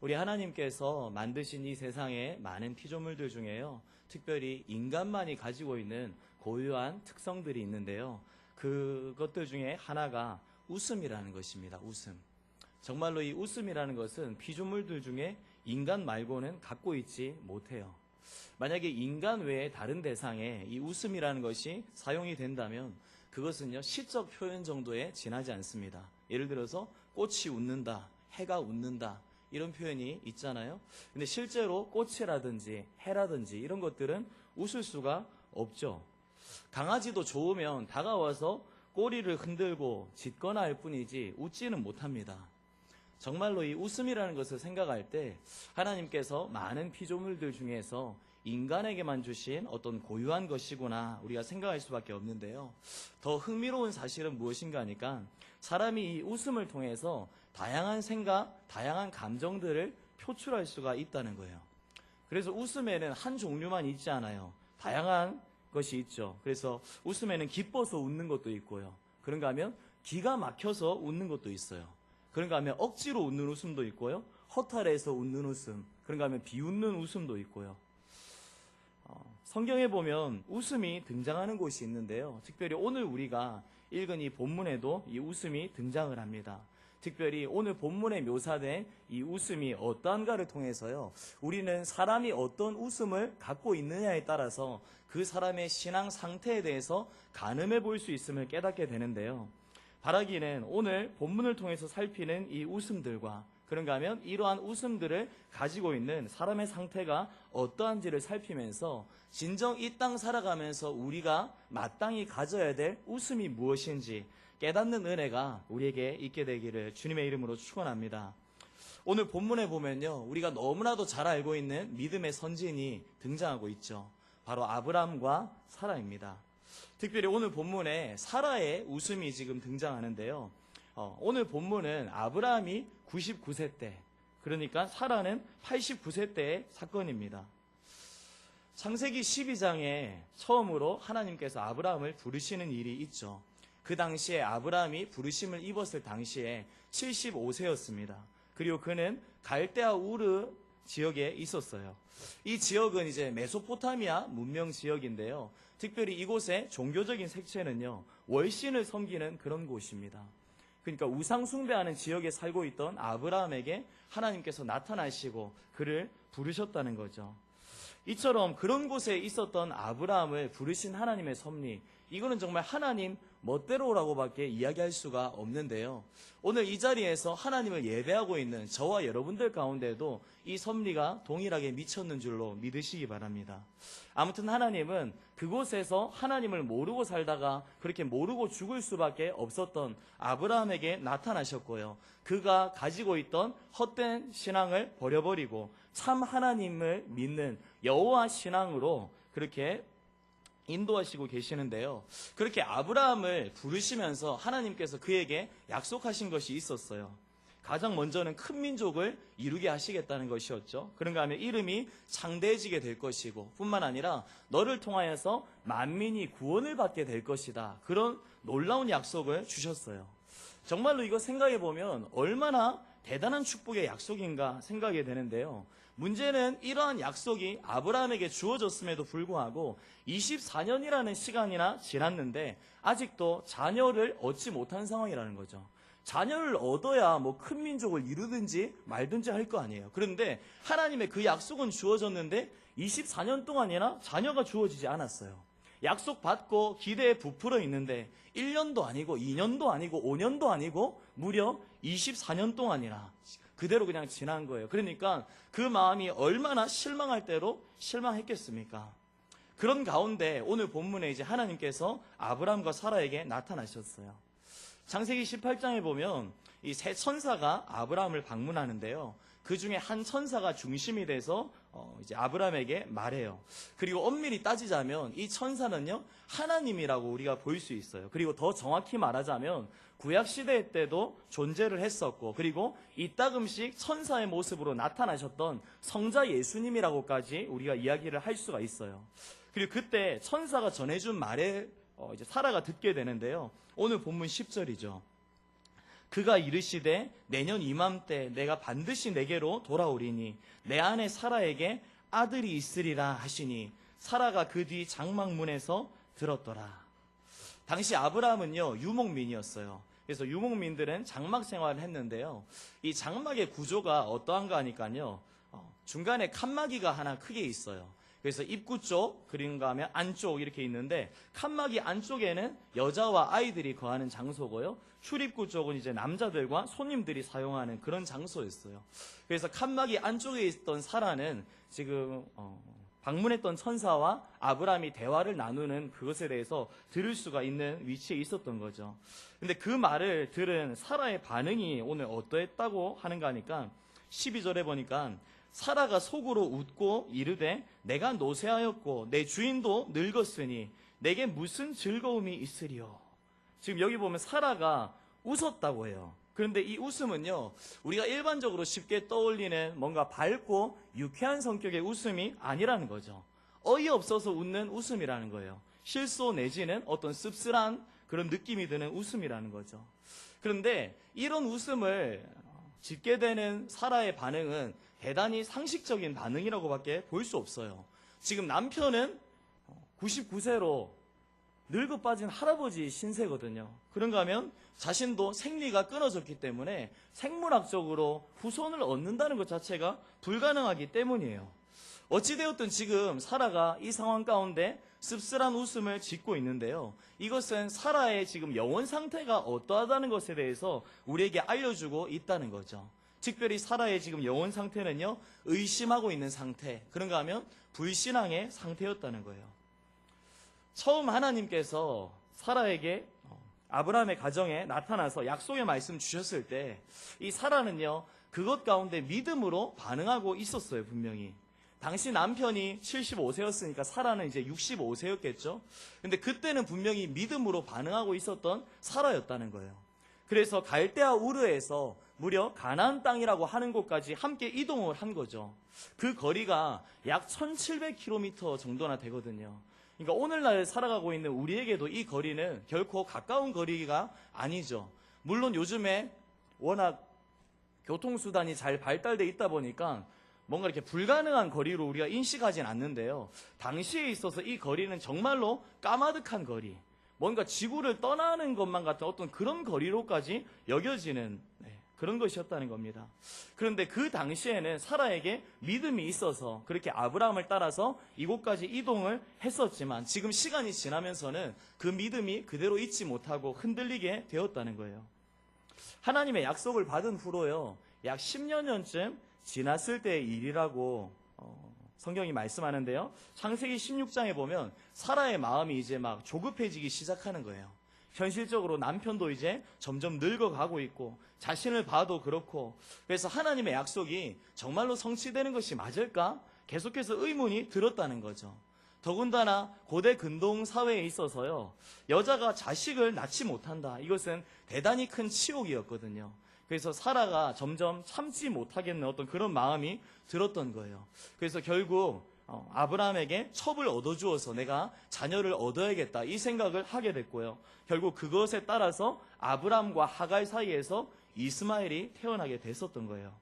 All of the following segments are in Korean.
우리 하나님께서 만드신 이 세상의 많은 피조물들 중에요, 특별히 인간만이 가지고 있는 고유한 특성들이 있는데요. 그것들 중에 하나가 웃음이라는 것입니다. 웃음. 정말로 이 웃음이라는 것은 피조물들 중에 인간 말고는 갖고 있지 못해요. 만약에 인간 외에 다른 대상에 이 웃음이라는 것이 사용이 된다면 그것은요, 시적 표현 정도에 지나지 않습니다. 예를 들어서 꽃이 웃는다, 해가 웃는다, 이런 표현이 있잖아요. 근데 실제로 꽃이라든지 해라든지 이런 것들은 웃을 수가 없죠. 강아지도 좋으면 다가와서 꼬리를 흔들고 짖거나 할 뿐이지 웃지는 못합니다. 정말로 이 웃음이라는 것을 생각할 때 하나님께서 많은 피조물들 중에서 인간에게만 주신 어떤 고유한 것이구나 우리가 생각할 수밖에 없는데요. 더 흥미로운 사실은 무엇인가 하니까 사람이 이 웃음을 통해서 다양한 생각, 다양한 감정들을 표출할 수가 있다는 거예요. 그래서 웃음에는 한 종류만 있지 않아요. 다양한 것이 있죠. 그래서 웃음에는 기뻐서 웃는 것도 있고요. 그런가 하면 기가 막혀서 웃는 것도 있어요. 그런가 하면 억지로 웃는 웃음도 있고요. 허탈해서 웃는 웃음, 그런가 하면 비웃는 웃음도 있고요. 성경에 보면 웃음이 등장하는 곳이 있는데요. 특별히 오늘 우리가 읽은 이 본문에도 이 웃음이 등장을 합니다. 특별히 오늘 본문에 묘사된 이 웃음이 어떠한가를 통해서요, 우리는 사람이 어떤 웃음을 갖고 있느냐에 따라서 그 사람의 신앙 상태에 대해서 가늠해 볼 수 있음을 깨닫게 되는데요. 바라기는 오늘 본문을 통해서 살피는 이 웃음들과 그런가 하면 이러한 웃음들을 가지고 있는 사람의 상태가 어떠한지를 살피면서 진정 이 땅 살아가면서 우리가 마땅히 가져야 될 웃음이 무엇인지 깨닫는 은혜가 우리에게 있게 되기를 주님의 이름으로 축원합니다. 오늘 본문에 보면요, 우리가 너무나도 잘 알고 있는 믿음의 선진이 등장하고 있죠. 바로 아브라함과 사라입니다. 특별히 오늘 본문에 사라의 웃음이 지금 등장하는데요. 오늘 본문은 아브라함이 99세 때, 그러니까 사라는 89세 때의 사건입니다. 창세기 12장에 처음으로 하나님께서 아브라함을 부르시는 일이 있죠. 그 당시에 아브라함이 부르심을 입었을 당시에 75세였습니다. 그리고 그는 갈대아 우르 지역에 있었어요. 이 지역은 이제 메소포타미아 문명 지역인데요. 특별히 이곳의 종교적인 색채는요, 월신을 섬기는 그런 곳입니다. 그러니까 우상 숭배하는 지역에 살고 있던 아브라함에게 하나님께서 나타나시고 그를 부르셨다는 거죠. 이처럼 그런 곳에 있었던 아브라함을 부르신 하나님의 섭리, 이거는 정말 하나님 멋대로라고밖에 이야기할 수가 없는데요. 오늘 이 자리에서 하나님을 예배하고 있는 저와 여러분들 가운데도 이 섭리가 동일하게 미쳤는 줄로 믿으시기 바랍니다. 아무튼 하나님은 그곳에서 하나님을 모르고 살다가 그렇게 모르고 죽을 수밖에 없었던 아브라함에게 나타나셨고요. 그가 가지고 있던 헛된 신앙을 버려버리고 참 하나님을 믿는 여호와 신앙으로 그렇게 인도하시고 계시는데요. 그렇게 아브라함을 부르시면서 하나님께서 그에게 약속하신 것이 있었어요. 가장 먼저는 큰 민족을 이루게 하시겠다는 것이었죠. 그런가 하면 이름이 창대해지게 될 것이고 뿐만 아니라 너를 통하여서 만민이 구원을 받게 될 것이다. 그런 놀라운 약속을 주셨어요. 정말로 이거 생각해 보면 얼마나 대단한 축복의 약속인가 생각이 되는데요. 문제는 이러한 약속이 아브라함에게 주어졌음에도 불구하고 24년이라는 시간이나 지났는데 아직도 자녀를 얻지 못한 상황이라는 거죠. 자녀를 얻어야 뭐 큰 민족을 이루든지 말든지 할 거 아니에요. 그런데 하나님의 그 약속은 주어졌는데 24년 동안이나 자녀가 주어지지 않았어요. 약속 받고 기대에 부풀어 있는데 1년도 아니고 2년도 아니고 5년도 아니고 무려 24년 동안이나 그대로 그냥 지난 거예요. 그러니까 그 마음이 얼마나 실망할 대로 실망했겠습니까? 그런 가운데 오늘 본문에 이제 하나님께서 아브라함과 사라에게 나타나셨어요. 창세기 18장에 보면 이 세 천사가 아브라함을 방문하는데요. 그 중에 한 천사가 중심이 돼서 이제 아브라함에게 말해요. 그리고 엄밀히 따지자면 이 천사는요, 하나님이라고 우리가 볼 수 있어요. 그리고 더 정확히 말하자면 구약 시대 때도 존재를 했었고, 그리고 이따금씩 천사의 모습으로 나타나셨던 성자 예수님이라고까지 우리가 이야기를 할 수가 있어요. 그리고 그때 천사가 전해준 말에 이제 사라가 듣게 되는데요. 오늘 본문 10절이죠. 그가 이르시되 내년 이맘때 내가 반드시 내게로 돌아오리니 내 아내 사라에게 아들이 있으리라 하시니 사라가 그 뒤 장막문에서 들었더라. 당시 아브라함은요 유목민이었어요. 그래서 유목민들은 장막 생활을 했는데요. 이 장막의 구조가 어떠한가 하니까요. 중간에 칸막이가 하나 크게 있어요. 그래서 입구 쪽, 그린가 하면 안쪽 이렇게 있는데 칸막이 안쪽에는 여자와 아이들이 거하는 장소고요. 출입구 쪽은 이제 남자들과 손님들이 사용하는 그런 장소였어요. 그래서 칸막이 안쪽에 있던 사라는 지금 방문했던 천사와 아브라함이 대화를 나누는 그것에 대해서 들을 수가 있는 위치에 있었던 거죠. 근데 그 말을 들은 사라의 반응이 오늘 어떠했다고 하는가 하니까 12절에 보니까 사라가 속으로 웃고 이르되 내가 노쇠하였고 내 주인도 늙었으니 내게 무슨 즐거움이 있으리요. 지금 여기 보면 사라가 웃었다고 해요. 그런데 이 웃음은요 우리가 일반적으로 쉽게 떠올리는 뭔가 밝고 유쾌한 성격의 웃음이 아니라는 거죠. 어이없어서 웃는 웃음이라는 거예요. 실소 내지는 어떤 씁쓸한 그런 느낌이 드는 웃음이라는 거죠. 그런데 이런 웃음을 짓게 되는 사라의 반응은 대단히 상식적인 반응이라고밖에 볼 수 없어요. 지금 남편은 99세로 늙어 빠진 할아버지 신세거든요. 그런가 하면 자신도 생리가 끊어졌기 때문에 생물학적으로 후손을 얻는다는 것 자체가 불가능하기 때문이에요. 어찌되었든 지금 사라가 이 상황 가운데 씁쓸한 웃음을 짓고 있는데요. 이것은 사라의 지금 영혼 상태가 어떠하다는 것에 대해서 우리에게 알려주고 있다는 거죠. 특별히 사라의 지금 영혼 상태는요, 의심하고 있는 상태, 그런가 하면 불신앙의 상태였다는 거예요. 처음 하나님께서 사라에게 아브라함의 가정에 나타나서 약속의 말씀 주셨을 때 이 사라는요, 그것 가운데 믿음으로 반응하고 있었어요, 분명히. 당시 남편이 75세였으니까 사라는 이제 65세였겠죠. 근데 그때는 분명히 믿음으로 반응하고 있었던 사라였다는 거예요. 그래서 갈대아 우르에서 무려 가나안 땅이라고 하는 곳까지 함께 이동을 한 거죠. 그 거리가 약 1700km 정도나 되거든요. 그러니까 오늘날 살아가고 있는 우리에게도 이 거리는 결코 가까운 거리가 아니죠. 물론 요즘에 워낙 교통수단이 잘 발달되어 있다 보니까 뭔가 이렇게 불가능한 거리로 우리가 인식하진 않는데요. 당시에 있어서 이 거리는 정말로 까마득한 거리, 뭔가 지구를 떠나는 것만 같은 어떤 그런 거리로까지 여겨지는 그런 것이었다는 겁니다. 그런데 그 당시에는 사라에게 믿음이 있어서 그렇게 아브라함을 따라서 이곳까지 이동을 했었지만 지금 시간이 지나면서는 그 믿음이 그대로 있지 못하고 흔들리게 되었다는 거예요. 하나님의 약속을 받은 후로요, 약 10여 년쯤 지났을 때의 일이라고 성경이 말씀하는데요. 창세기 16장에 보면 사라의 마음이 이제 막 조급해지기 시작하는 거예요. 현실적으로 남편도 이제 점점 늙어가고 있고 자신을 봐도 그렇고, 그래서 하나님의 약속이 정말로 성취되는 것이 맞을까? 계속해서 의문이 들었다는 거죠. 더군다나 고대 근동 사회에 있어서요, 여자가 자식을 낳지 못한다, 이것은 대단히 큰 치욕이었거든요. 그래서 사라가 점점 참지 못하겠는 어떤 그런 마음이 들었던 거예요. 그래서 결국 아브라함에게 첩을 얻어주어서 내가 자녀를 얻어야겠다, 이 생각을 하게 됐고요. 결국 그것에 따라서 아브라함과 하갈 사이에서 이스마엘이 태어나게 됐었던 거예요.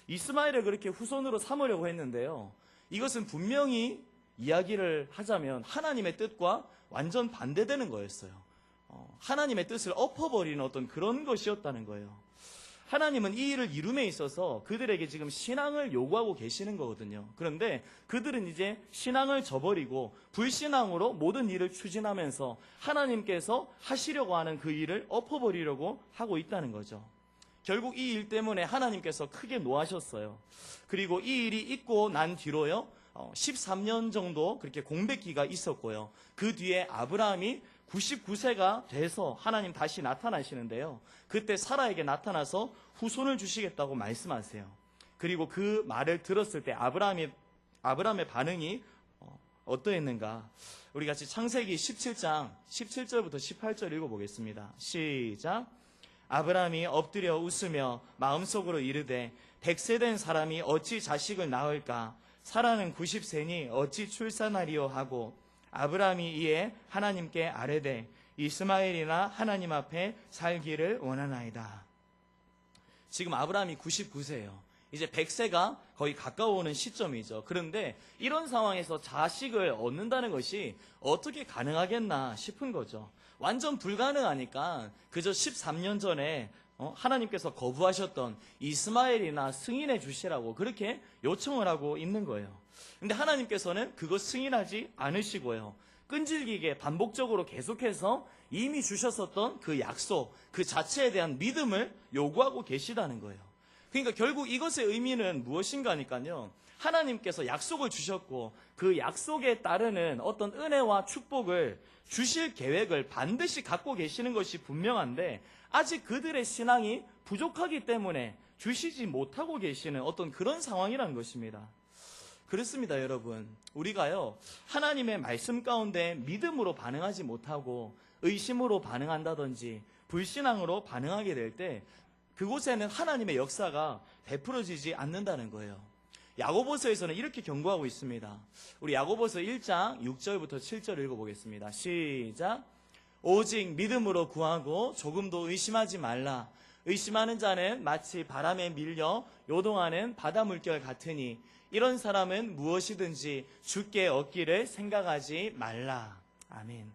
이스마엘을 그렇게 후손으로 삼으려고 했는데요, 이것은 분명히 이야기를 하자면 하나님의 뜻과 완전 반대되는 거였어요. 하나님의 뜻을 엎어버리는 어떤 그런 것이었다는 거예요. 하나님은 이 일을 이룸에 있어서 그들에게 지금 신앙을 요구하고 계시는 거거든요. 그런데 그들은 이제 신앙을 저버리고 불신앙으로 모든 일을 추진하면서 하나님께서 하시려고 하는 그 일을 엎어버리려고 하고 있다는 거죠. 결국 이 일 때문에 하나님께서 크게 노하셨어요. 그리고 이 일이 있고 난 뒤로요, 13년 정도 그렇게 공백기가 있었고요. 그 뒤에 아브라함이 99세가 돼서 하나님 다시 나타나시는데요. 그때 사라에게 나타나서 후손을 주시겠다고 말씀하세요. 그리고 그 말을 들었을 때 아브라함의 반응이 어떠했는가? 우리 같이 창세기 17장 17절부터 18절 읽어보겠습니다. 시작. 아브라함이 엎드려 웃으며 마음속으로 이르되 100세 된 사람이 어찌 자식을 낳을까? 사라는 90세니 어찌 출산하리요 하고, 아브라함이 이에 하나님께 아뢰되 이스마엘이나 하나님 앞에 살기를 원하나이다. 지금 아브라함이 99세예요. 이제 100세가 거의 가까워오는 시점이죠. 그런데 이런 상황에서 자식을 얻는다는 것이 어떻게 가능하겠나 싶은 거죠. 완전 불가능하니까 그저 13년 전에 하나님께서 거부하셨던 이스마엘이나 승인해 주시라고 그렇게 요청을 하고 있는 거예요. 근데 하나님께서는 그거 승인하지 않으시고요. 끈질기게 반복적으로 계속해서 이미 주셨었던 그 약속, 그 자체에 대한 믿음을 요구하고 계시다는 거예요. 그러니까 결국 이것의 의미는 무엇인가니까요. 하나님께서 약속을 주셨고 그 약속에 따르는 어떤 은혜와 축복을 주실 계획을 반드시 갖고 계시는 것이 분명한데 아직 그들의 신앙이 부족하기 때문에 주시지 못하고 계시는 어떤 그런 상황이라는 것입니다. 그렇습니다, 여러분. 우리가요, 하나님의 말씀 가운데 믿음으로 반응하지 못하고 의심으로 반응한다든지 불신앙으로 반응하게 될 때 그곳에는 하나님의 역사가 베풀어지지 않는다는 거예요. 야고보서에서는 이렇게 경고하고 있습니다. 우리 야고보서 1장 6절부터 7절 읽어보겠습니다. 시작. 오직 믿음으로 구하고 조금도 의심하지 말라. 의심하는 자는 마치 바람에 밀려 요동하는 바다 물결 같으니 이런 사람은 무엇이든지 주께 얻기를 생각하지 말라. 아멘.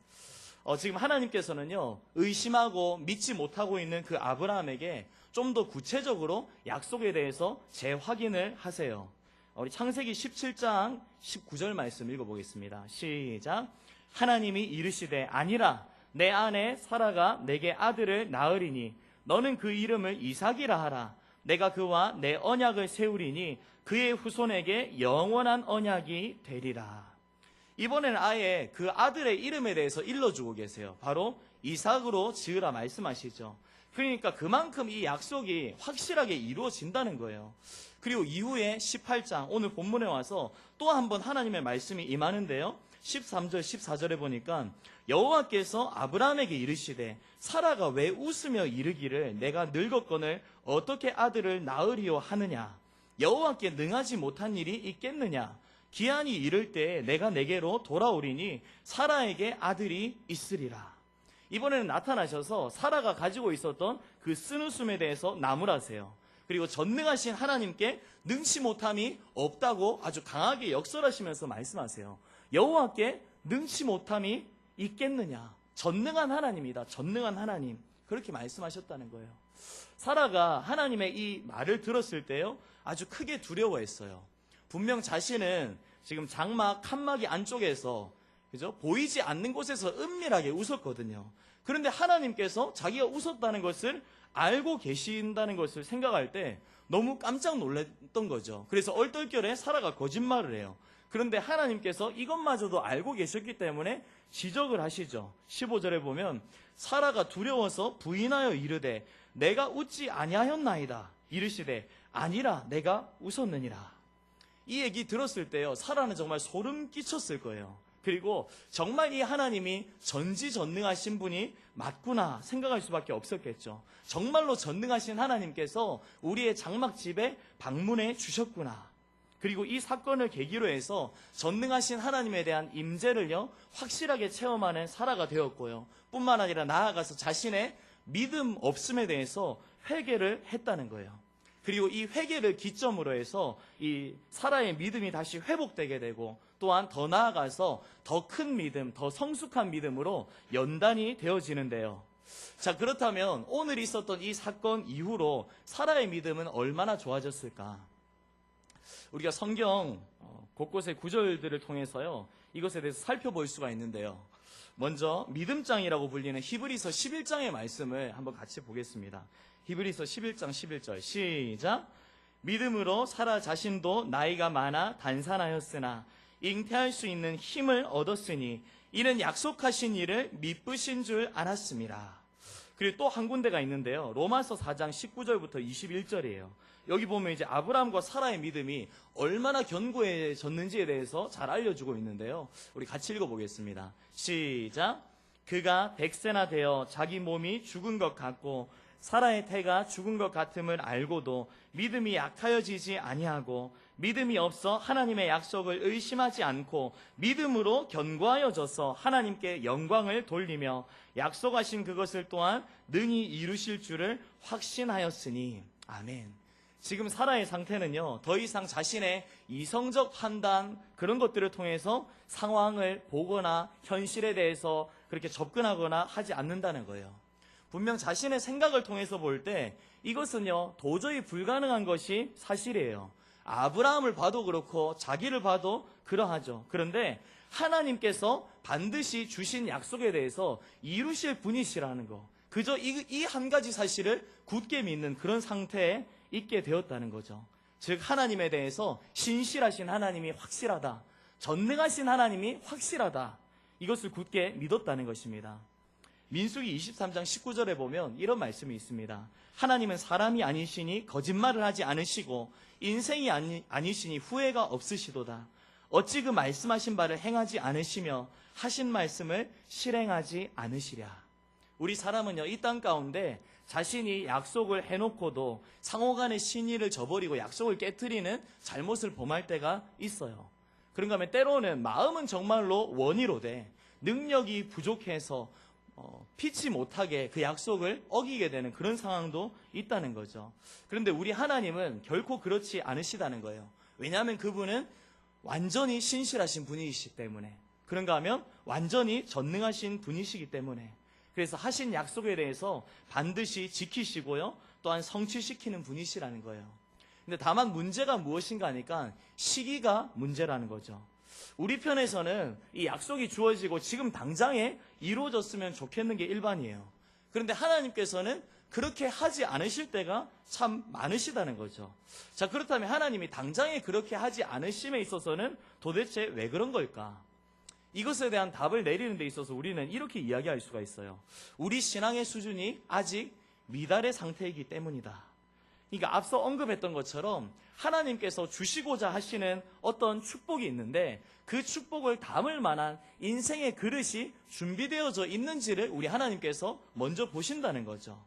지금 하나님께서는요, 의심하고 믿지 못하고 있는 그 아브라함에게 좀 더 구체적으로 약속에 대해서 재확인을 하세요. 우리 창세기 17장 19절 말씀 읽어보겠습니다. 시작. 하나님이 이르시되 아니라 내 아내 사라가 내게 아들을 낳으리니 너는 그 이름을 이삭이라 하라. 내가 그와 내 언약을 세우리니 그의 후손에게 영원한 언약이 되리라. 이번에는 아예 그 아들의 이름에 대해서 일러주고 계세요. 바로 이삭으로 지으라 말씀하시죠. 그러니까 그만큼 이 약속이 확실하게 이루어진다는 거예요. 그리고 이후에 18장 오늘 본문에 와서 또 한 번 하나님의 말씀이 임하는데요. 13절 14절에 보니까 여호와께서 아브라함에게 이르시되 사라가 왜 웃으며 이르기를 내가 늙었거늘 어떻게 아들을 낳으리요 하느냐. 여호와께 능하지 못한 일이 있겠느냐. 기한이 이를 때 내가 내게로 돌아오리니 사라에게 아들이 있으리라. 이번에는 나타나셔서 사라가 가지고 있었던 그 쓴웃음에 대해서 나무라세요. 그리고 전능하신 하나님께 능치 못함이 없다고 아주 강하게 역설하시면서 말씀하세요. 여호와께 능치 못함이 있겠느냐. 전능한 하나님이다. 전능한 하나님. 그렇게 말씀하셨다는 거예요. 사라가 하나님의 이 말을 들었을 때요, 아주 크게 두려워했어요. 분명 자신은 지금 장막 칸막이 안쪽에서 그죠? 보이지 않는 곳에서 은밀하게 웃었거든요. 그런데 하나님께서 자기가 웃었다는 것을 알고 계신다는 것을 생각할 때 너무 깜짝 놀랐던 거죠. 그래서 얼떨결에 사라가 거짓말을 해요. 그런데 하나님께서 이것마저도 알고 계셨기 때문에 지적을 하시죠. 15절에 보면 사라가 두려워서 부인하여 이르되 내가 웃지 아니하였나이다. 이르시되 아니라 내가 웃었느니라. 이 얘기 들었을 때요, 사라는 정말 소름 끼쳤을 거예요. 그리고 정말 이 하나님이 전지전능하신 분이 맞구나 생각할 수밖에 없었겠죠. 정말로 전능하신 하나님께서 우리의 장막집에 방문해 주셨구나. 그리고 이 사건을 계기로 해서 전능하신 하나님에 대한 임재를요, 확실하게 체험하는 사라가 되었고요. 뿐만 아니라 나아가서 자신의 믿음 없음에 대해서 회개를 했다는 거예요. 그리고 이 회개를 기점으로 해서 이 사라의 믿음이 다시 회복되게 되고 또한 더 나아가서 더 큰 믿음, 더 성숙한 믿음으로 연단이 되어지는데요. 자, 그렇다면 오늘 있었던 이 사건 이후로 사라의 믿음은 얼마나 좋아졌을까? 우리가 성경 곳곳의 구절들을 통해서요, 이것에 대해서 살펴볼 수가 있는데요. 먼저 믿음장이라고 불리는 히브리서 11장의 말씀을 한번 같이 보겠습니다. 히브리서 11장 11절 시작. 믿음으로 사라 자신도 나이가 많아 단산하였으나 잉태할 수 있는 힘을 얻었으니 이는 약속하신 일을 미쁘신 줄 알았습니다. 그리고 또 한 군데가 있는데요. 로마서 4장 19절부터 21절이에요. 여기 보면 이제 아브라함과 사라의 믿음이 얼마나 견고해졌는지에 대해서 잘 알려주고 있는데요. 우리 같이 읽어보겠습니다. 시작. 그가 100세나 되어 자기 몸이 죽은 것 같고 사라의 태가 죽은 것 같음을 알고도 믿음이 약하여지지 아니하고 믿음이 없어 하나님의 약속을 의심하지 않고 믿음으로 견고하여져서 하나님께 영광을 돌리며 약속하신 그것을 또한 능히 이루실 줄을 확신하였으니. 아멘. 지금 사라의 상태는요, 더 이상 자신의 이성적 판단, 그런 것들을 통해서 상황을 보거나 현실에 대해서 그렇게 접근하거나 하지 않는다는 거예요. 분명 자신의 생각을 통해서 볼 때 이것은요, 도저히 불가능한 것이 사실이에요. 아브라함을 봐도 그렇고 자기를 봐도 그러하죠. 그런데 하나님께서 반드시 주신 약속에 대해서 이루실 분이시라는 거, 그저 이 한 가지 사실을 굳게 믿는 그런 상태에 있게 되었다는 거죠. 즉 하나님에 대해서 신실하신 하나님이 확실하다, 전능하신 하나님이 확실하다, 이것을 굳게 믿었다는 것입니다. 민수기 23장 19절에 보면 이런 말씀이 있습니다. 하나님은 사람이 아니시니 거짓말을 하지 않으시고 인생이 아니시니 후회가 없으시도다. 어찌 그 말씀하신 바를 행하지 않으시며 하신 말씀을 실행하지 않으시랴. 우리 사람은요, 이 땅 가운데 자신이 약속을 해놓고도 상호간의 신의를 저버리고 약속을 깨트리는 잘못을 범할 때가 있어요. 그런가 하면 때로는 마음은 정말로 원의로되 능력이 부족해서 피치 못하게 그 약속을 어기게 되는 그런 상황도 있다는 거죠. 그런데 우리 하나님은 결코 그렇지 않으시다는 거예요. 왜냐하면 그분은 완전히 신실하신 분이시기 때문에, 그런가 하면 완전히 전능하신 분이시기 때문에, 그래서 하신 약속에 대해서 반드시 지키시고요, 또한 성취시키는 분이시라는 거예요. 근데 다만 문제가 무엇인가 하니까 시기가 문제라는 거죠. 우리 편에서는 이 약속이 주어지고 지금 당장에 이루어졌으면 좋겠는 게 일반이에요. 그런데 하나님께서는 그렇게 하지 않으실 때가 참 많으시다는 거죠. 자, 그렇다면 하나님이 당장에 그렇게 하지 않으심에 있어서는 도대체 왜 그런 걸까? 이것에 대한 답을 내리는 데 있어서 우리는 이렇게 이야기할 수가 있어요. 우리 신앙의 수준이 아직 미달의 상태이기 때문이다. 그러니까 앞서 언급했던 것처럼 하나님께서 주시고자 하시는 어떤 축복이 있는데 그 축복을 담을 만한 인생의 그릇이 준비되어져 있는지를 우리 하나님께서 먼저 보신다는 거죠.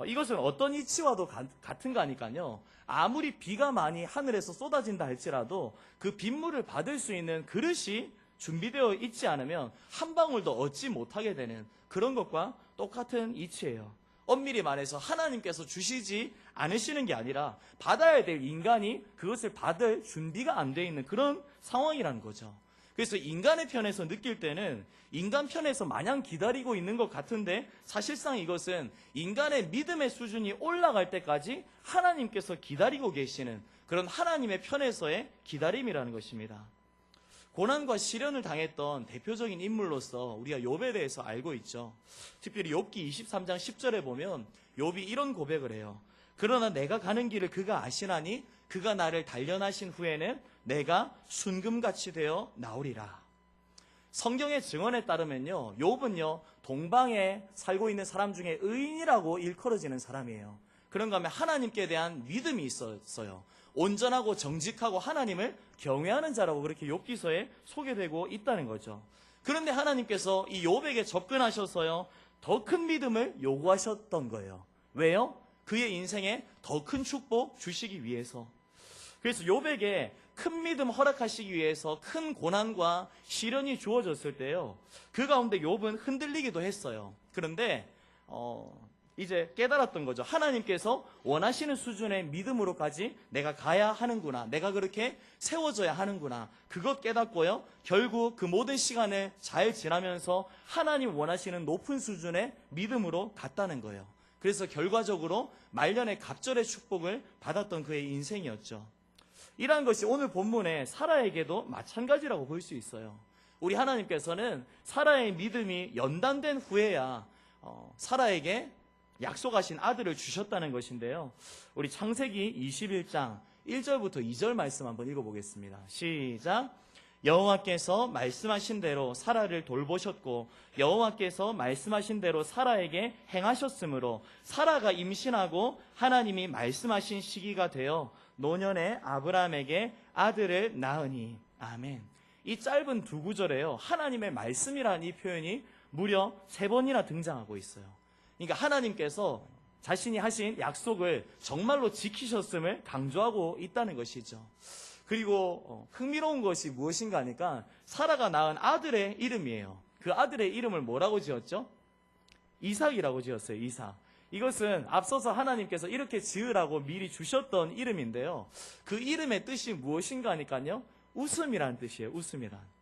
이것은 어떤 이치와도 같은가 하니까요, 아무리 비가 많이 하늘에서 쏟아진다 할지라도 그 빗물을 받을 수 있는 그릇이 준비되어 있지 않으면 한 방울도 얻지 못하게 되는 그런 것과 똑같은 이치예요. 엄밀히 말해서 하나님께서 주시지 않으시는 게 아니라 받아야 될 인간이 그것을 받을 준비가 안 돼 있는 그런 상황이라는 거죠. 그래서 인간의 편에서 느낄 때는 인간 편에서 마냥 기다리고 있는 것 같은데 사실상 이것은 인간의 믿음의 수준이 올라갈 때까지 하나님께서 기다리고 계시는 그런 하나님의 편에서의 기다림이라는 것입니다. 고난과 시련을 당했던 대표적인 인물로서 우리가 욥에 대해서 알고 있죠. 특별히 욥기 23장 10절에 보면 욥이 이런 고백을 해요. 그러나 내가 가는 길을 그가 아시나니 그가 나를 단련하신 후에는 내가 순금같이 되어 나오리라. 성경의 증언에 따르면요, 욥은요 동방에 살고 있는 사람 중에 의인이라고 일컬어지는 사람이에요. 그런가 하면 하나님께 대한 믿음이 있었어요. 온전하고 정직하고 하나님을 경외하는 자라고 그렇게 욥기서에 소개되고 있다는 거죠. 그런데 하나님께서 이 욥에게 접근하셔서요, 더 큰 믿음을 요구하셨던 거예요. 왜요? 그의 인생에 더 큰 축복 주시기 위해서. 그래서 욥에게 큰 믿음 허락하시기 위해서 큰 고난과 시련이 주어졌을 때요, 그 가운데 욥은 흔들리기도 했어요. 그런데 이제 깨달았던 거죠. 하나님께서 원하시는 수준의 믿음으로까지 내가 가야 하는구나, 내가 그렇게 세워져야 하는구나, 그것 깨닫고요, 결국 그 모든 시간을 잘 지나면서 하나님 원하시는 높은 수준의 믿음으로 갔다는 거예요. 그래서 결과적으로 말년의 갑절의 축복을 받았던 그의 인생이었죠. 이러한 것이 오늘 본문의 사라에게도 마찬가지라고 볼 수 있어요. 우리 하나님께서는 사라의 믿음이 연단된 후에야 사라에게 약속하신 아들을 주셨다는 것인데요, 우리 창세기 21장 1절부터 2절 말씀 한번 읽어보겠습니다. 시작. 여호와께서 말씀하신 대로 사라를 돌보셨고 여호와께서 말씀하신 대로 사라에게 행하셨으므로 사라가 임신하고 하나님이 말씀하신 시기가 되어 노년에 아브라함에게 아들을 낳으니. 아멘. 이 짧은 두 구절에요, 하나님의 말씀이라는 이 표현이 무려 3번이나 등장하고 있어요. 그러니까 하나님께서 자신이 하신 약속을 정말로 지키셨음을 강조하고 있다는 것이죠. 그리고 흥미로운 것이 무엇인가 하니까 사라가 낳은 아들의 이름이에요. 그 아들의 이름을 뭐라고 지었죠? 이삭이라고 지었어요. 이삭. 이것은 앞서서 하나님께서 이렇게 지으라고 미리 주셨던 이름인데요. 그 이름의 뜻이 무엇인가 하니까요. 웃음이라는 뜻이에요. 웃음이란.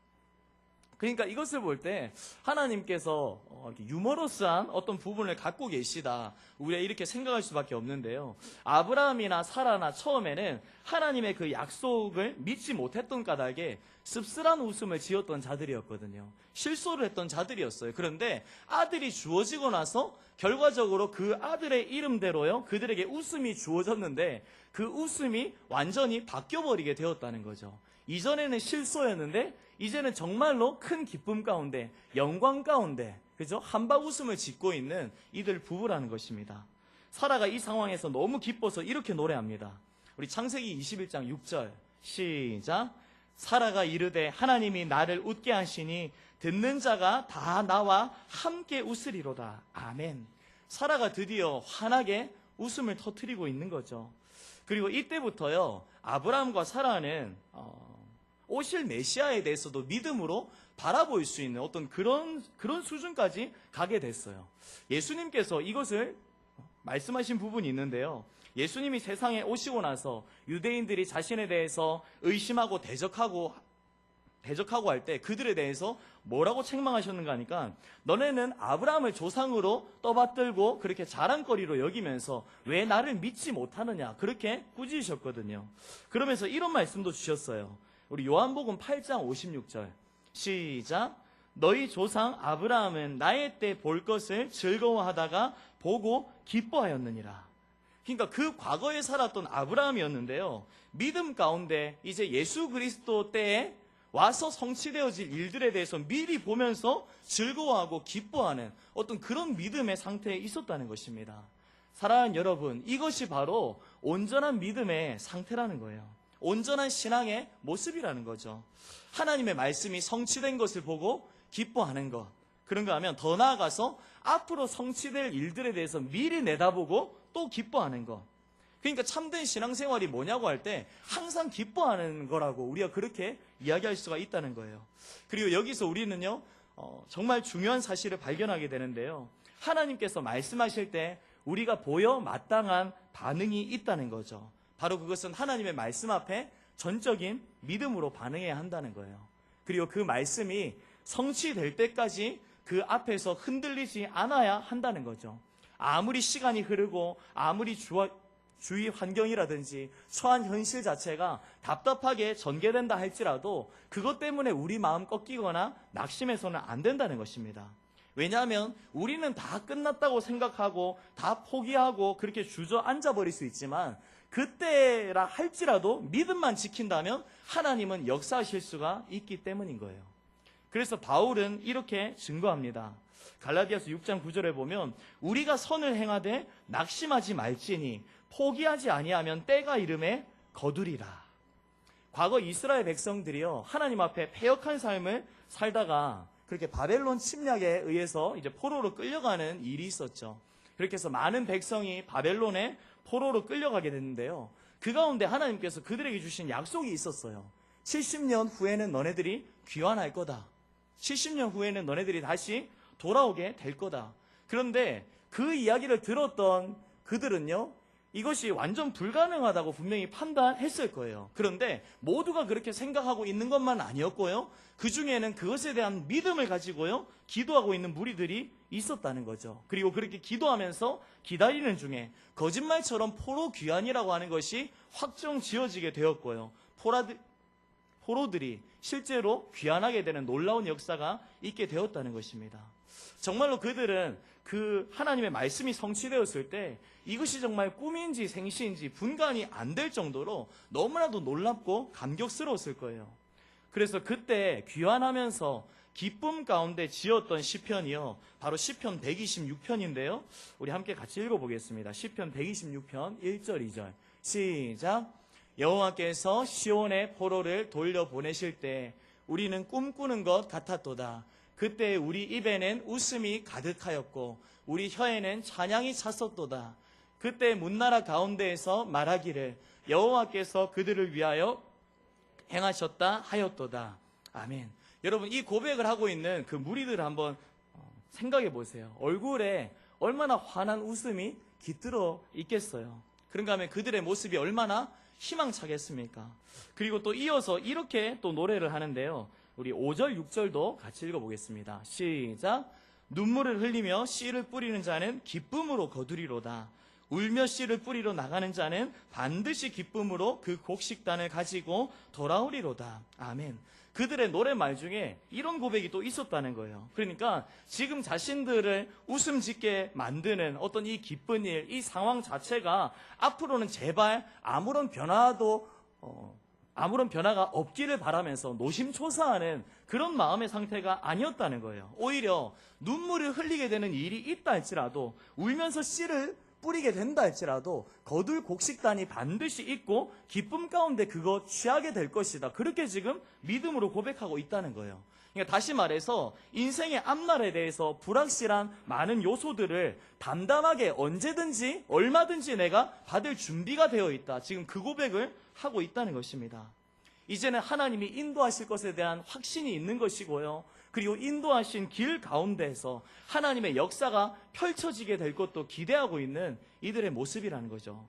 그러니까 이것을 볼 때 하나님께서 유머러스한 어떤 부분을 갖고 계시다. 우리가 이렇게 생각할 수밖에 없는데요. 아브라함이나 사라나 처음에는 하나님의 그 약속을 믿지 못했던 까닭에 씁쓸한 웃음을 지었던 자들이었거든요. 실소를 했던 자들이었어요. 그런데 아들이 주어지고 나서 결과적으로 그 아들의 이름대로요. 그들에게 웃음이 주어졌는데 그 웃음이 완전히 바뀌어버리게 되었다는 거죠. 이전에는 실소였는데 이제는 정말로 큰 기쁨 가운데 영광 가운데 그죠? 한박 웃음을 짓고 있는 이들 부부라는 것입니다. 사라가 이 상황에서 너무 기뻐서 이렇게 노래합니다. 우리 창세기 21장 6절 시작. 사라가 이르되 하나님이 나를 웃게 하시니 듣는 자가 다 나와 함께 웃으리로다. 아멘. 사라가 드디어 환하게 웃음을 터뜨리고 있는 거죠. 그리고 이때부터요 아브라함과 사라는 오실 메시아에 대해서도 믿음으로 바라볼 수 있는 어떤 그런 수준까지 가게 됐어요. 예수님께서 이것을 말씀하신 부분이 있는데요. 예수님이 세상에 오시고 나서 유대인들이 자신에 대해서 의심하고 대적하고 할 때 그들에 대해서 뭐라고 책망하셨는가 하니까 너네는 아브라함을 조상으로 떠받들고 그렇게 자랑거리로 여기면서 왜 나를 믿지 못하느냐 그렇게 꾸짖으셨거든요. 그러면서 이런 말씀도 주셨어요. 우리 요한복음 8장 56절 시작. 너희 조상 아브라함은 나의 때 볼 것을 즐거워하다가 보고 기뻐하였느니라. 그러니까 그 과거에 살았던 아브라함이었는데요. 믿음 가운데 이제 예수 그리스도 때에 와서 성취되어질 일들에 대해서 미리 보면서 즐거워하고 기뻐하는 어떤 그런 믿음의 상태에 있었다는 것입니다. 사랑하는 여러분, 이것이 바로 온전한 믿음의 상태라는 거예요. 온전한 신앙의 모습이라는 거죠. 하나님의 말씀이 성취된 것을 보고 기뻐하는 것. 그런가 하면 더 나아가서 앞으로 성취될 일들에 대해서 미리 내다보고 또 기뻐하는 것. 그러니까 참된 신앙생활이 뭐냐고 할 때 항상 기뻐하는 거라고 우리가 그렇게 이야기할 수가 있다는 거예요. 그리고 여기서 우리는요 정말 중요한 사실을 발견하게 되는데요. 하나님께서 말씀하실 때 우리가 보여 마땅한 반응이 있다는 거죠. 바로 그것은 하나님의 말씀 앞에 전적인 믿음으로 반응해야 한다는 거예요. 그리고 그 말씀이 성취될 때까지 그 앞에서 흔들리지 않아야 한다는 거죠. 아무리 시간이 흐르고 아무리 주위 환경이라든지 처한 현실 자체가 답답하게 전개된다 할지라도 그것 때문에 우리 마음 꺾이거나 낙심해서는 안 된다는 것입니다. 왜냐하면 우리는 다 끝났다고 생각하고 다 포기하고 그렇게 주저앉아 버릴 수 있지만 그때라 할지라도 믿음만 지킨다면 하나님은 역사하실 수가 있기 때문인 거예요. 그래서 바울은 이렇게 증거합니다. 갈라디아서 6장 9절에 보면 우리가 선을 행하되 낙심하지 말지니 포기하지 아니하면 때가 이름에 거두리라. 과거 이스라엘 백성들이요 하나님 앞에 패역한 삶을 살다가 그렇게 바벨론 침략에 의해서 이제 포로로 끌려가는 일이 있었죠. 그렇게 해서 많은 백성이 바벨론에 포로로 끌려가게 됐는데요. 그 가운데 하나님께서 그들에게 주신 약속이 있었어요. 70년 후에는 너네들이 귀환할 거다. 70년 후에는 너네들이 다시 돌아오게 될 거다. 그런데 그 이야기를 들었던 그들은요. 이것이 완전 불가능하다고 분명히 판단했을 거예요. 그런데 모두가 그렇게 생각하고 있는 것만 아니었고요. 그 중에는 그것에 대한 믿음을 가지고요. 기도하고 있는 무리들이 있었다는 거죠. 그리고 그렇게 기도하면서 기다리는 중에 거짓말처럼 포로 귀환이라고 하는 것이 확정 지어지게 되었고요. 포로들이 실제로 귀환하게 되는 놀라운 역사가 있게 되었다는 것입니다. 정말로 그들은 그 하나님의 말씀이 성취되었을 때 이것이 정말 꿈인지 생시인지 분간이 안 될 정도로 너무나도 놀랍고 감격스러웠을 거예요. 그래서 그때 귀환하면서 기쁨 가운데 지었던 시편이요. 바로 시편 126편인데요. 우리 함께 같이 읽어보겠습니다. 시편 126편 1절 2절 시작. 여호와께서 시온의 포로를 돌려보내실 때 우리는 꿈꾸는 것 같았도다. 그때 우리 입에는 웃음이 가득하였고 우리 혀에는 찬양이 찼었도다. 그때 문나라 가운데에서 말하기를 여호와께서 그들을 위하여 행하셨다 하였도다. 아멘. 여러분 이 고백을 하고 있는 그 무리들을 한번 생각해 보세요. 얼굴에 얼마나 환한 웃음이 깃들어 있겠어요. 그런가 하면 그들의 모습이 얼마나 희망차겠습니까? 그리고 또 이어서 이렇게 또 노래를 하는데요. 우리 5절, 6절도 같이 읽어보겠습니다. 시작. 눈물을 흘리며 씨를 뿌리는 자는 기쁨으로 거두리로다. 울며 씨를 뿌리러 나가는 자는 반드시 기쁨으로 그 곡식단을 가지고 돌아오리로다. 아멘. 그들의 노래말 중에 이런 고백이 또 있었다는 거예요. 그러니까 지금 자신들을 웃음 짓게 만드는 어떤 이 기쁜 일, 이 상황 자체가 앞으로는 제발 아무런 변화가 없기를 바라면서 노심초사하는 그런 마음의 상태가 아니었다는 거예요. 오히려 눈물을 흘리게 되는 일이 있다 할지라도, 울면서 씨를 뿌리게 된다 할지라도 거둘 곡식단이 반드시 있고 기쁨 가운데 그거 취하게 될 것이다. 그렇게 지금 믿음으로 고백하고 있다는 거예요. 그러니까 다시 말해서 인생의 앞날에 대해서 불확실한 많은 요소들을 담담하게 언제든지 얼마든지 내가 받을 준비가 되어 있다. 지금 그 고백을 하고 있다는 것입니다. 이제는 하나님이 인도하실 것에 대한 확신이 있는 것이고요. 그리고 인도하신 길 가운데에서 하나님의 역사가 펼쳐지게 될 것도 기대하고 있는 이들의 모습이라는 거죠.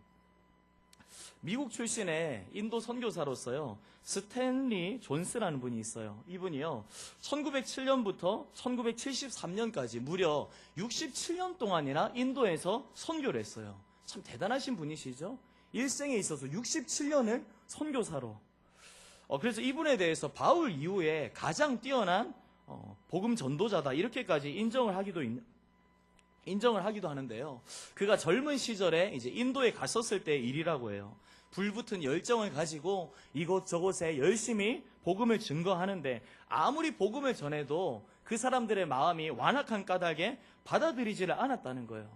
미국 출신의 인도 선교사로서요, 스탠리 존스라는 분이 있어요. 이분이요, 1907년부터 1973년까지 무려 67년 동안이나 인도에서 선교를 했어요. 참 대단하신 분이시죠? 일생에 있어서 67년을 선교사로. 그래서 이분에 대해서 바울 이후에 가장 뛰어난 복음 전도자다, 이렇게까지 인정을 하기도 하는데요. 그가 젊은 시절에 이제 인도에 갔었을 때의 일이라고 해요. 불붙은 열정을 가지고 이곳저곳에 열심히 복음을 증거하는데, 아무리 복음을 전해도 그 사람들의 마음이 완악한 까닭에 받아들이지를 않았다는 거예요.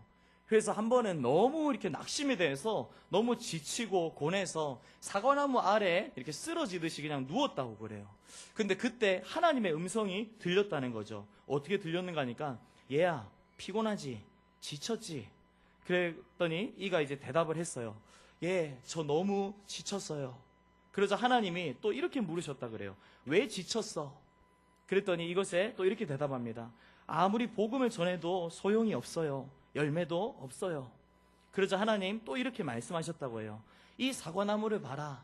그래서 한 번은 너무 이렇게 낙심이 돼서 너무 지치고 고뇌서 사과나무 아래에 이렇게 쓰러지듯이 그냥 누웠다고 그래요. 근데 그때 하나님의 음성이 들렸다는 거죠. 어떻게 들렸는가 하니까, 얘야, 피곤하지? 지쳤지? 그랬더니 이가 이제 대답을 했어요. 예, 저 너무 지쳤어요. 그러자 하나님이 또 이렇게 물으셨다 그래요. 왜 지쳤어? 그랬더니 이것에 또 이렇게 대답합니다. 아무리 복음을 전해도 소용이 없어요. 열매도 없어요. 그러자 하나님 또 이렇게 말씀하셨다고 해요. 이 사과나무를 봐라.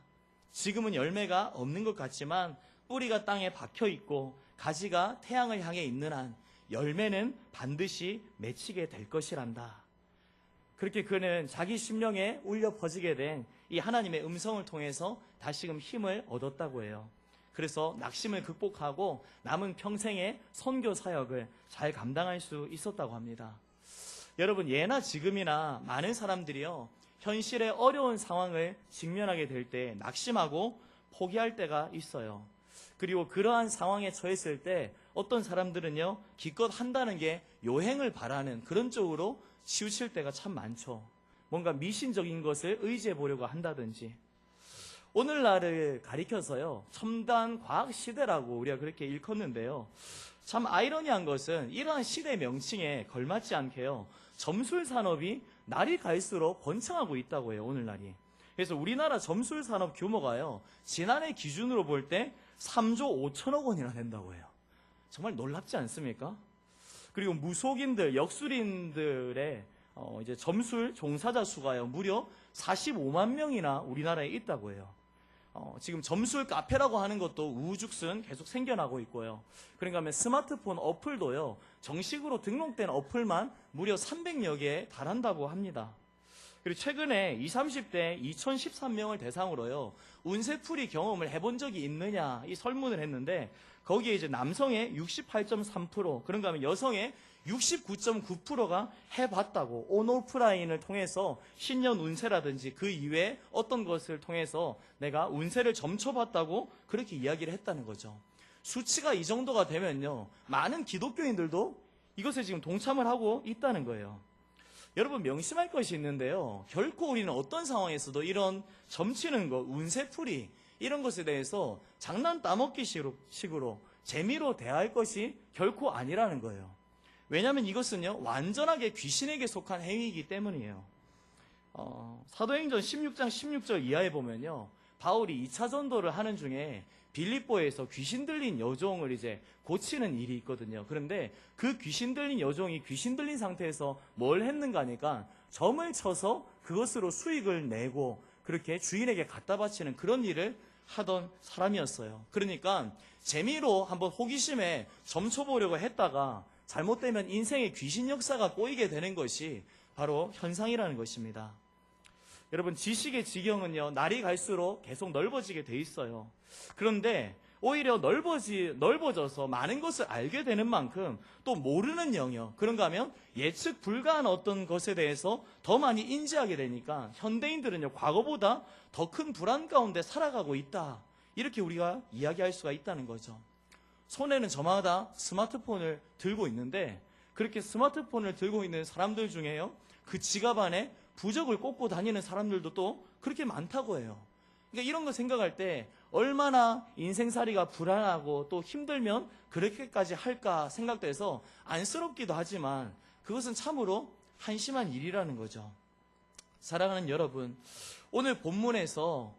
지금은 열매가 없는 것 같지만 뿌리가 땅에 박혀 있고 가지가 태양을 향해 있는 한 열매는 반드시 맺히게 될 것이란다. 그렇게 그는 자기 심령에 울려 퍼지게 된 이 하나님의 음성을 통해서 다시금 힘을 얻었다고 해요. 그래서 낙심을 극복하고 남은 평생의 선교 사역을 잘 감당할 수 있었다고 합니다. 여러분, 예나 지금이나 많은 사람들이요, 현실의 어려운 상황을 직면하게 될 때 낙심하고 포기할 때가 있어요. 그리고 그러한 상황에 처했을 때 어떤 사람들은요, 기껏 한다는 게 요행을 바라는 그런 쪽으로 치우칠 때가 참 많죠. 뭔가 미신적인 것을 의지해 보려고 한다든지. 오늘날을 가리켜서요, 첨단 과학 시대라고 우리가 그렇게 일컫는데요. 참 아이러니한 것은 이러한 시대 명칭에 걸맞지 않게요, 점술 산업이 날이 갈수록 번창하고 있다고 해요, 오늘날이. 그래서 우리나라 점술 산업 규모가요, 지난해 기준으로 볼 때 3조 5천억 원이나 된다고 해요. 정말 놀랍지 않습니까? 그리고 무속인들, 역술인들의 이제 점술 종사자 수가요, 무려 45만 명이나 우리나라에 있다고 해요. 지금 점술 카페라고 하는 것도 우후죽순 계속 생겨나고 있고요. 그러니까 하면 스마트폰 어플도요, 정식으로 등록된 어플만 무려 300여 개에 달한다고 합니다. 그리고 최근에 20, 30대 2013명을 대상으로요, 운세풀이 경험을 해본 적이 있느냐, 이 설문을 했는데, 거기에 이제 남성의 68.3%, 그런가 하면 여성의 69.9%가 해봤다고, 온오프라인을 통해서 신년 운세라든지 그 이외에 어떤 것을 통해서 내가 운세를 점쳐봤다고 그렇게 이야기를 했다는 거죠. 수치가 이 정도가 되면요, 많은 기독교인들도 이것에 지금 동참을 하고 있다는 거예요. 여러분, 명심할 것이 있는데요, 결코 우리는 어떤 상황에서도 이런 점치는 것, 운세풀이 이런 것에 대해서 장난 따먹기 식으로 재미로 대할 것이 결코 아니라는 거예요. 왜냐하면 이것은요, 완전하게 귀신에게 속한 행위이기 때문이에요. 사도행전 16장 16절 이하에 보면요, 바울이 2차 전도를 하는 중에 빌립보에서 귀신 들린 여종을 이제 고치는 일이 있거든요. 그런데 그 귀신 들린 여종이 귀신 들린 상태에서 뭘 했는가 하니까 점을 쳐서 그것으로 수익을 내고 그렇게 주인에게 갖다 바치는 그런 일을 하던 사람이었어요. 그러니까 재미로 한번 호기심에 점 쳐보려고 했다가 잘못되면 인생의 귀신 역사가 꼬이게 되는 것이 바로 현상이라는 것입니다. 여러분, 지식의 지경은요, 날이 갈수록 계속 넓어지게 돼 있어요. 그런데 오히려 넓어져서 많은 것을 알게 되는 만큼 또 모르는 영역, 그런가 하면 예측 불가한 어떤 것에 대해서 더 많이 인지하게 되니까 현대인들은요, 과거보다 더 큰 불안 가운데 살아가고 있다. 이렇게 우리가 이야기할 수가 있다는 거죠. 손에는 저마다 스마트폰을 들고 있는데 그렇게 스마트폰을 들고 있는 사람들 중에요, 그 지갑 안에 부적을 꽂고 다니는 사람들도 또 그렇게 많다고 해요. 그러니까 이런 거 생각할 때 얼마나 인생살이가 불안하고 또 힘들면 그렇게까지 할까 생각돼서 안쓰럽기도 하지만 그것은 참으로 한심한 일이라는 거죠. 사랑하는 여러분, 오늘 본문에서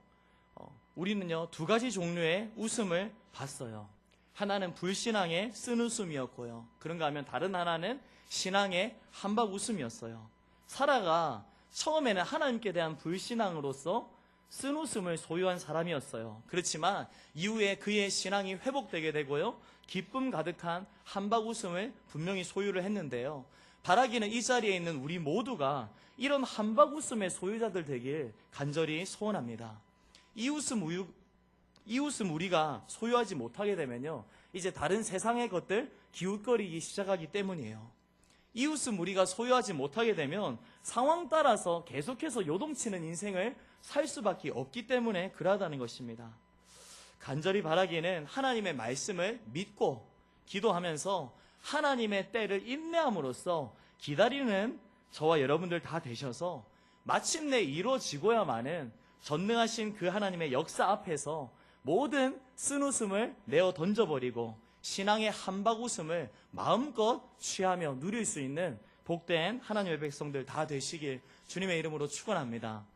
우리는요, 두 가지 종류의 웃음을 봤어요. 하나는 불신앙의 쓴웃음이었고요. 그런가 하면 다른 하나는 신앙의 한박 웃음이었어요. 사라가 처음에는 하나님께 대한 불신앙으로서 쓴웃음을 소유한 사람이었어요. 그렇지만 이후에 그의 신앙이 회복되게 되고요, 기쁨 가득한 한박 웃음을 분명히 소유를 했는데요. 바라기는 이 자리에 있는 우리 모두가 이런 한박 웃음의 소유자들 되길 간절히 소원합니다. 이 웃음 우리가 소유하지 못하게 되면요, 이제 다른 세상의 것들 기웃거리기 시작하기 때문이에요. 이 웃음 우리가 소유하지 못하게 되면 상황 따라서 계속해서 요동치는 인생을 살 수밖에 없기 때문에 그러하다는 것입니다. 간절히 바라기는 하나님의 말씀을 믿고 기도하면서 하나님의 때를 인내함으로써 기다리는 저와 여러분들 다 되셔서 마침내 이루어지고야만은 전능하신 그 하나님의 역사 앞에서 모든 쓴웃음을 내어 던져버리고 신앙의 한박 웃음을 마음껏 취하며 누릴 수 있는 복된 하나님의 백성들 다 되시길 주님의 이름으로 축원합니다.